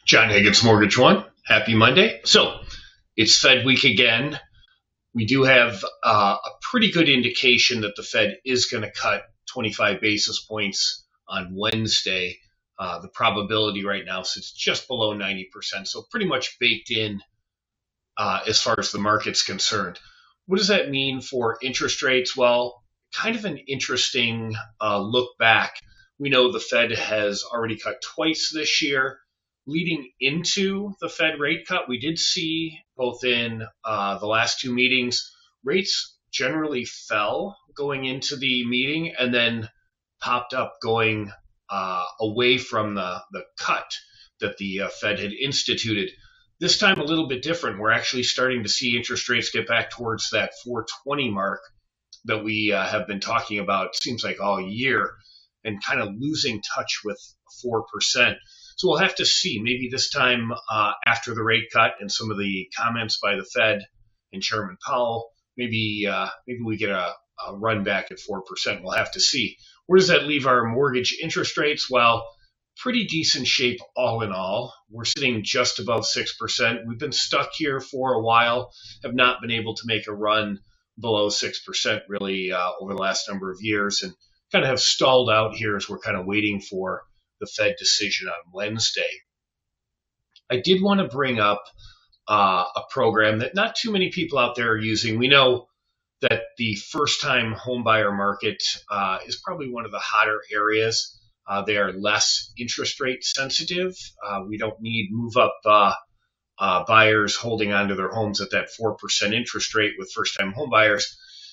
John Higgins, Mortgage One. Happy Monday. So it's Fed week again. We do have a pretty good indication that the Fed is going to cut 25 basis points on Wednesday. The probability right now sits just below 90%, so pretty much baked in as far as the market's concerned. What does that mean for interest rates? Well, kind of an interesting look back. We know the Fed has already cut twice this year. Leading into the Fed rate cut, we did see both in the last two meetings, rates generally fell going into the meeting and then popped up going away from the cut that the Fed had instituted. This time a little bit different. We're actually starting to see interest rates get back towards that 420 mark that we have been talking about, it seems like all year, and kind of losing touch with 4%. So we'll have to see. Maybe this time after the rate cut and some of the comments by the Fed and Chairman Powell, maybe we get a run back at 4%. We'll have to see. Where does that leave our mortgage interest rates? Well, pretty decent shape all in all. We're sitting just above 6%. We've been stuck here for a while, have not been able to make a run below 6% really over the last number of years, and kind of have stalled out here as we're kind of waiting for the Fed decision on Wednesday. I did want to bring up a program that not too many people out there are using. We know that the first-time homebuyer market is probably one of the hotter areas. They are less interest rate sensitive. We don't need move-up buyers holding onto their homes at that 4% interest rate with first-time homebuyers.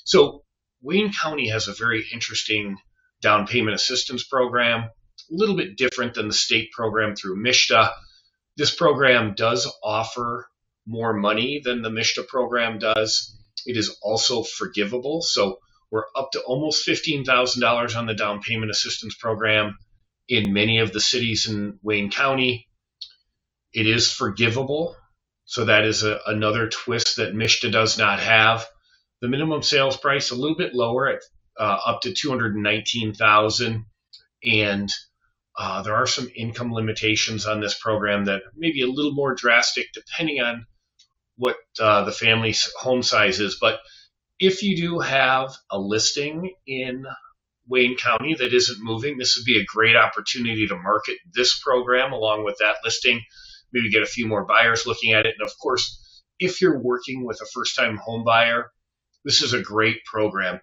So Wayne County has a very interesting down payment assistance program. A little bit different than the state program through MSHDA. This program does offer more money than the MSHDA program does. It is also forgivable. So we're up to almost $15,000 on the down payment assistance program in many of the cities in Wayne County. It is forgivable. So that is another twist that MSHDA does not have. The minimum sales price a little bit lower at up to $219,000, and there are some income limitations on this program that may be a little more drastic depending on what the family's home size is. But if you do have a listing in Wayne County that isn't moving, this would be a great opportunity to market this program along with that listing, maybe get a few more buyers looking at it. And of course, if you're working with a first-time home buyer, this is a great program.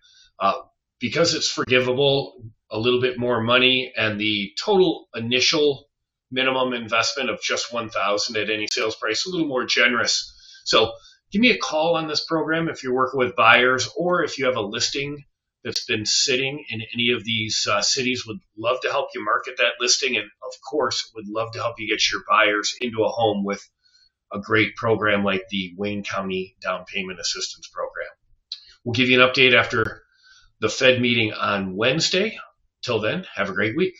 Because it's forgivable, a little bit more money, and the total initial minimum investment of just $1,000 at any sales price, a little more generous. So give me a call on this program if you're working with buyers, or if you have a listing that's been sitting in any of these cities. Would love to help you market that listing, and of course would love to help you get your buyers into a home with a great program like the Wayne County Down Payment Assistance Program. We'll give you an update after the Fed meeting on Wednesday. Till then, have a great week.